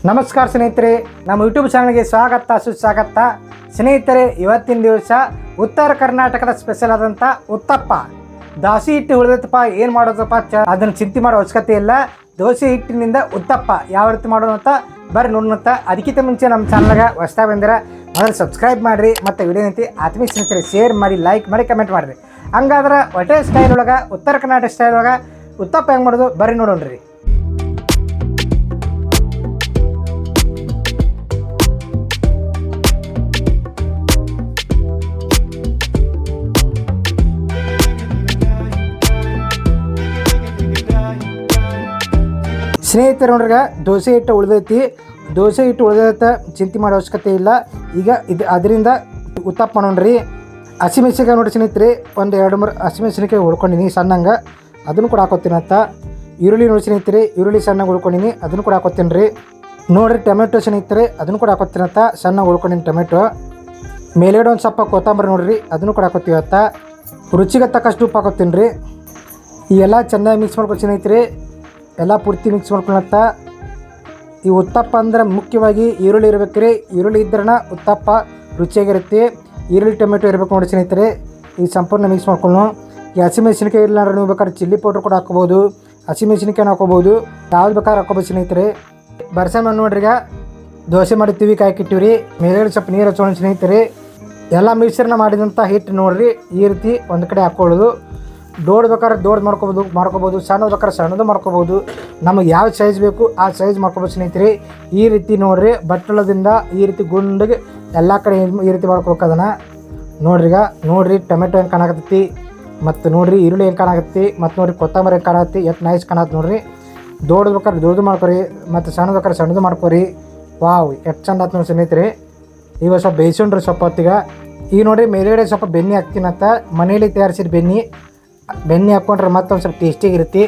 ನಮಸ್ಕಾರ ಸ್ನೇಹಿತರೆ, ನಮ್ಮ ಯೂಟ್ಯೂಬ್ ಚಾನಲ್ಗೆ ಸ್ವಾಗತ ಸುಸ್ವಾಗತ. ಸ್ನೇಹಿತರೆ, ಇವತ್ತಿನ ದಿವಸ ಉತ್ತರ ಕರ್ನಾಟಕದ ಸ್ಪೆಷಲ್ ಆದಂಥ ಉತ್ತಪ್ಪ. ದೋಸೆ ಹಿಟ್ಟು ಉಳಿದತ್ತಪ್ಪ, ಏನು ಮಾಡೋದಪ್ಪ ಅದನ್ನು ಚಿಂತೆ ಮಾಡೋ ಅವಶ್ಯಕತೆ ಇಲ್ಲ. ದೋಸೆ ಹಿಟ್ಟಿನಿಂದ ಉತ್ತಪ್ಪ ಯಾವ ರೀತಿ ಮಾಡೋದು ಅಂತ ಬರ್ರಿ ನೋಡೋಣಂತ. ಅದಕ್ಕಿಂತ ಮುಂಚೆ ನಮ್ಮ ಚಾನಲ್ಗೆ ಹೊಸ್ದಾಗಿ ಬಂದಿರ ಮೊದಲು ಸಬ್ಸ್ಕ್ರೈಬ್ ಮಾಡಿರಿ, ಮತ್ತು ವಿಡಿಯೋ ನಿಂತು ಆತ್ಮೀಯ ಸ್ನೇಹಿತರೆ ಶೇರ್ ಮಾಡಿ, ಲೈಕ್ ಮಾಡಿ, ಕಮೆಂಟ್ ಮಾಡಿರಿ. ಹಂಗಾದ್ರೆ ಹೋಟೆಲ್ ಸ್ಟೈಲ್ ಒಳಗೆ, ಉತ್ತರ ಕರ್ನಾಟಕ ಸ್ಟೈಲ್ ಒಳಗೆ ಉತ್ತಪ್ಪ ಹೆಂಗೆ ಮಾಡೋದು ಬರ್ರಿ ನೋಡೋಣ್ರಿ. ಸ್ನೇಹಿತರು ನೋಡ್ರಿ, ದೋಸೆ ಹಿಟ್ಟು ಉಳಿದೈತೆ ಚಿಂತೆ ಮಾಡೋ ಅವಶ್ಯಕತೆ ಇಲ್ಲ. ಈಗ ಅದರಿಂದ ಉತ್ತಪ್ಪ ಮಾಡೋಣ್ರಿ. ಹಸಿಮೆಣಸಿನ್ಕಾಯಿ ನೋಡಿ ಸ್ನೇಹಿತರೆ, ಒಂದು 2-3 ಹಸಿಮೆಣಸಿನ್ಕಾಯಿ ಉಳ್ಕೊಂಡಿನಿ ಸಣ್ಣಂಗೆ, ಅದನ್ನು ಕೂಡ ಹಾಕೋತೀನಂತ. ಈರುಳ್ಳಿ ನೋಡಿ ಸ್ನೇಹಿತರೆ, ಈರುಳ್ಳಿ ಸಣ್ಣಗೆ ಉಳ್ಕೊಂಡಿನಿ, ಅದನ್ನು ಕೂಡ ಹಾಕೋತೀನಿ ರೀ. ನೋಡಿರಿ ಟೊಮೆಟೊ ಸ್ನೇಹಿತರೆ, ಅದನ್ನು ಕೂಡ ಹಾಕೋತೀನಂತ, ಸಣ್ಣಗೆ ಉಳ್ಕೊಂಡಿನಿ ಟೊಮೆಟೊ. ಮೇಲ್ಗಡೆ ಒಂದು ಸ್ವಲ್ಪ ಕೊತ್ತಂಬರಿ ನೋಡಿರಿ, ಅದನ್ನು ಕೂಡ ಹಾಕೋತೀವತ್ತ. ರುಚಿಗೆ ತಕ್ಕಷ್ಟು ಉಪ್ಪು ಹಾಕೋತೀನಿ ರೀ. ಈ ಎಲ್ಲ ಚೆನ್ನಾಗಿ ಮಿಕ್ಸ್ ಮಾಡ್ಕೊಂಡು ಸ್ನೇಹಿತರೆ, ಎಲ್ಲ ಪೂರ್ತಿ ಮಿಕ್ಸ್ ಮಾಡ್ಕೊಳತ್ತ. ಈ ಉತ್ತಪ್ಪ ಅಂದ್ರೆ ಮುಖ್ಯವಾಗಿ ಈರುಳ್ಳಿ ಇರ್ಬೇಕು ರೀ. ಈರುಳ್ಳಿ ಇದ್ರನ ಉತ್ತಪ್ಪ ರುಚಿಯಾಗಿರುತ್ತೆ. ಈರುಳ್ಳಿ ಟೊಮೆಟೊ ಇರಬೇಕು ನೋಡಿ ಸ್ನೇಹಿತರೆ. ಈ ಸಂಪೂರ್ಣ ಮಿಕ್ಸ್ ಮಾಡ್ಕೊಂಡು, ಈ ಹಸಿಮೆಣಸಿನ್ಕಾಯಿ ಇಲ್ಲ ಅಂದ್ರೆ ನೀವು ಬೇಕಾದ್ರೆ ಚಿಲ್ಲಿ ಪೌಡ್ರ್ ಕೂಡ ಹಾಕೋಬೋದು, ಹಸಿಮೆಣಸಿನ್ಕಾಯಿ ಹಾಕೋಬೋದು, ಯಾವ್ದು ಬೇಕಾದ್ರೆ ಹಾಕೋಬೋದು ಸ್ನೇಹಿತರೆ. ಬರ್ಸಮ್ಮ ನೋಡ್ರಿ, ಈಗ ದೋಸೆ ಮಾಡಿರ್ತೀವಿ, ಕಾಯ್ಕಿಟ್ಟಿವಿ ರೀ. ಮೇಲ್ಗಡೆ ಸ್ವಲ್ಪ ನೀರು ಹಚ್ಚೋಣ ಸ್ನೇಹಿತರೆ. ಎಲ್ಲ ಮಿಕ್ಸರ್ನ ಮಾಡಿದಂಥ ಹಿಟ್ಟು ನೋಡಿರಿ, ಈ ರೀತಿ ಒಂದು ಕಡೆ ಹಾಕ್ಕೊಳ್ಳೋದು. ದೊಡ್ಡ ಬೇಕಾದ್ರೆ ದೊಡ್ಡ ಮಾಡ್ಕೋಬೋದು, ಸಣ್ಣದು ಬೇಕಾದ್ರೆ ಸಣ್ಣದು ಮಾಡ್ಕೋಬೋದು. ನಮಗೆ ಯಾವ ಸೈಜ್ ಬೇಕು ಆ ಸೈಜ್ ಮಾಡ್ಕೋಬೋದು ಸ್ನೇಹಿತರೆ. ಈ ರೀತಿ ನೋಡಿರಿ, ಬಟ್ಟಲದಿಂದ ಈ ರೀತಿ ಗುಂಡಿಗೆ ಎಲ್ಲ ಕಡೆ ಈ ರೀತಿ ಮಾಡ್ಕೋಬೇಕು ಅದನ್ನು. ನೋಡ್ರಿ, ನೋಡಿರಿ ಟೊಮೆಟೊ ಹೆಂಗೆ ಕಾಣಕತ್ತೈತಿ, ಮತ್ತು ನೋಡಿರಿ ಈರುಳ್ಳಿ ಹೆಂಗೆ ಕಾಣಕತ್ತಿ, ಮತ್ತು ನೋಡಿರಿ ಕೊತ್ತಂಬರಿ ಹೆಂಗೆ ಕಾಣತ್ತಿ, ಎಷ್ಟು ನೈಸ್ ಕಾಣತ್ತೆ ನೋಡಿರಿ. ದೊಡ್ಡ ಬೇಕಾದ್ರೆ ದೊಡ್ಡದು ಮಾಡ್ಕೊರಿ, ಮತ್ತು ಸಣ್ಣದು ಬೇಕಾದ್ರೆ ಸಣ್ಣದು ಮಾಡ್ಕೊರಿ. ವಾವ್, ಎಷ್ಟು ಚಂದ ಆಯ್ತು ನೋಡಿ ಸ್ನೇಹಿತರೆ. ಇವಾಗ ಸ್ವಲ್ಪ ಬೇಯಿಸೋಣ್ರಿ ಸ್ವಲ್ಪ ಹೊತ್ತಿಗೆ. ಈಗ ನೋಡಿರಿ ಮೇಲ್ಗಡೆ ಸ್ವಲ್ಪ ಬೆಣ್ಣೆ ಹಾಕ್ತೀನಂತ, ಮನೇಲಿ ತಯಾರಿಸಿದ ಬೆಣ್ಣೆ ಹಾಕ್ಕೊಂಡ್ರೆ ಮತ್ತೊಂದು ಸ್ವಲ್ಪ ಟೇಸ್ಟಿಯಾಗಿರುತ್ತೆ.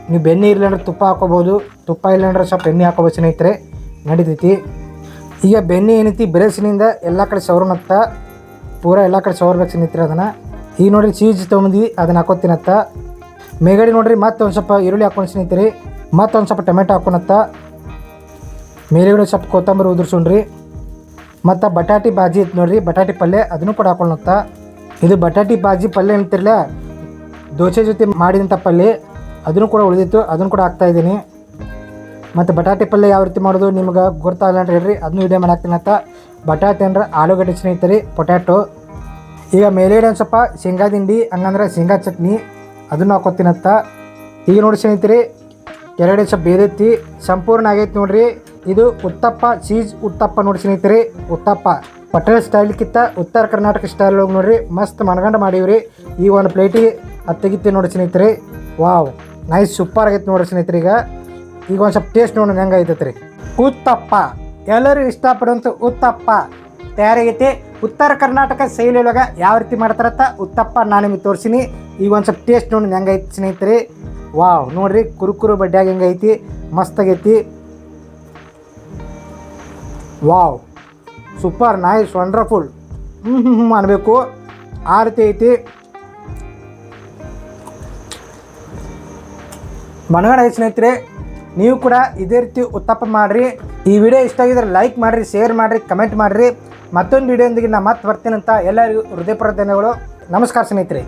ನೀವು ಬೆಣ್ಣೆ ಇರಲಿಲ್ಲ ತುಪ್ಪ ಹಾಕೋಬೋದು, ತುಪ್ಪ ಇಲ್ಲಾಂದ್ರೆ ಸ್ವಲ್ಪ ಎಣ್ಣೆ ಹಾಕೋಬೋದು ಸ್ನೇಹಿತರೆ, ನಡೀತೈತಿ. ಈಗ ಬೆಣ್ಣೆ ಏನೈತಿ ಬೆರೆಸಿನಿಂದ ಎಲ್ಲ ಕಡೆ ಸವರ್ನತ್ತ, ಪೂರ ಎಲ್ಲ ಕಡೆ ಸವರ್ಬೇಕು ಸ್ನೇಹಿತರೆ ಅದನ್ನು. ಈಗ ನೋಡಿರಿ ಚೀಸ್ ತೊಗೊಂಬಂದು ಅದನ್ನು ಹಾಕೋತೀನತ್ತ. ಮೇಗಡೆ ನೋಡಿರಿ ಮತ್ತೊಂದು ಸ್ವಲ್ಪ ಈರುಳ್ಳಿ ಹಾಕೊಂಡು ಸ್ನೇಹಿತರೆ, ಮತ್ತೊಂದು ಸ್ವಲ್ಪ ಟೊಮೆಟೊ ಹಾಕೋಣತ್ತ. ಮೇಲ್ಗಡೆ ಸ್ವಲ್ಪ ಕೊತ್ತಂಬರಿ ಉದುರ್ಸೋಣ್ರಿ. ಮತ್ತು ಬಟಾಟಿ ಬಾಜಿ ಇತ್ತು ನೋಡಿರಿ, ಬಟಾಟಿ ಪಲ್ಯ ಅದನ್ನು ಕೂಡ ಹಾಕೊಳ್ಳುತ್ತ. ಇದು ಬಟಾಟಿ ಬಾಜಿ ಪಲ್ಯ ಅಂತಿರಲ್ಲ, ದೋಸೆ ಜೊತೆ ಮಾಡಿದಂಥ ಪಲ್ಯ, ಅದನ್ನು ಕೂಡ ಉಳಿದಿತ್ತು, ಅದನ್ನು ಕೂಡ ಹಾಕ್ತಾಯಿದ್ದೀನಿ. ಮತ್ತು ಬಟಾಟೆ ಪಲ್ಯ ಯಾವ ರೀತಿ ಮಾಡೋದು ನಿಮ್ಗೆ ಗೊತ್ತಾಗಲ್ಲ ಅಂತ ಹೇಳ್ರಿ, ಅದನ್ನು ವಿಡಿಯೋ ಮಾಡಿ ಹಾಕ್ತೀನಂತ. ಬಟಾಟೆ ಅಂದ್ರೆ ಆಲೂಗಡ್ಡೆ ಸ್ನೇಹಿತರೆ, ಪೊಟ್ಯಾಟೊ. ಈಗ ಮೇಲ್ಗಡೆ ಒಂದು ಸ್ವಲ್ಪ ಶೇಂಗಾ ದಿಂಡಿ, ಹಂಗಂದ್ರೆ ಶೇಂಗಾ ಚಟ್ನಿ, ಅದನ್ನು ಹಾಕೋತೀನಂತ. ಈಗ ನೋಡಿ ಸ್ನೇಹಿತರೆ, ಕೆಳಗಡೆ ಸ್ವಲ್ಪ ಬೇದೈತಿ, ಸಂಪೂರ್ಣ ಆಗೈತಿ ನೋಡಿರಿ. ಇದು ಉತ್ತಪ್ಪ, ಚೀಸ್ ಉತ್ತಪ್ಪ ನೋಡಿ ಸ್ನೇಹಿತರೆ. ಉತ್ತಪ್ಪ ಹೋಟೆಲ್ ಸ್ಟೈಲ್ಕಿಂತ ಉತ್ತರ ಕರ್ನಾಟಕ ಸ್ಟೈಲ್ ಹೋಗಿ ನೋಡಿರಿ, ಮಸ್ತ್ ಮನಗಂಡು ಮಾಡೀವ್ರಿ. ಈ ಒಂದು ಪ್ಲೇಟಿಗೆ ಅದು ತೆಗಿತೀವಿ ನೋಡಿ ಸ್ನೇಹಿತರೆ. ವಾವ್, ನೈಸ್ ಸೂಪರ್ ಆಗೈತೆ ನೋಡಿ ಸ್ನೇಹಿತರೆ. ಈಗ ಒಂದು ಸ್ವಲ್ಪ ಟೇಸ್ಟ್ ನೋಡಿ ಹೆಂಗೆ ಐತೈತೆ ರೀ. ಉತ್ತಪ್ಪ ಎಲ್ಲರೂ ಇಷ್ಟಪಡುವಂಥ ಉತ್ತಪ್ಪ ತಯಾರಾಗೈತಿ. ಉತ್ತರ ಕರ್ನಾಟಕ ಶೈಲಿ ಒಳಗೆ ಯಾವ ರೀತಿ ಮಾಡ್ತಾರತ್ತ ಉತ್ತಪ್ಪ ನಾನು ನಿಮಗೆ ತೋರಿಸಿನಿ. ಈಗ ಒಂದು ಸ್ವಲ್ಪ ಟೇಸ್ಟ್ ನೋಡಿ ಹೆಂಗೆ ಐತಿ ಸ್ನೇಹಿತರೆ. ವಾವ್, ನೋಡಿರಿ ಕುರುಕುರು ಬಡ್ಡಿಯಾಗಿ ಹೆಂಗೆ ಐತಿ, ಮಸ್ತ್ ಆಗೈತಿ. ವಾವ್, ಸೂಪರ್, ನೈಸ್, ವಂಡರ್ಫುಲ್ ಅನ್ಬೇಕು, ಆ ರೀತಿ ಐತಿ. ಮನಗಡೆ ಐತಿ ಸ್ನೇಹಿತರೆ. ನೀವು ಕೂಡ ಇದೇ ರೀತಿ ಉತ್ತಪ್ಪ ಮಾಡಿರಿ. ಈ ವಿಡಿಯೋ ಇಷ್ಟ ಆಗಿದ್ರೆ ಲೈಕ್ ಮಾಡಿರಿ, ಶೇರ್ ಮಾಡಿರಿ, ಕಮೆಂಟ್ ಮಾಡಿರಿ. ಮತ್ತೊಂದು ವಿಡಿಯೋದೊಂದಿಗೆ ನಾನು ಮತ್ತೆ ಬರ್ತೀನಂತ ಎಲ್ಲರಿಗೂ ಹೃದಯಪೂರ್ವಕ ಧನ್ಯವಾದಗಳು. ನಮಸ್ಕಾರ ಸ್ನೇಹಿತರೆ.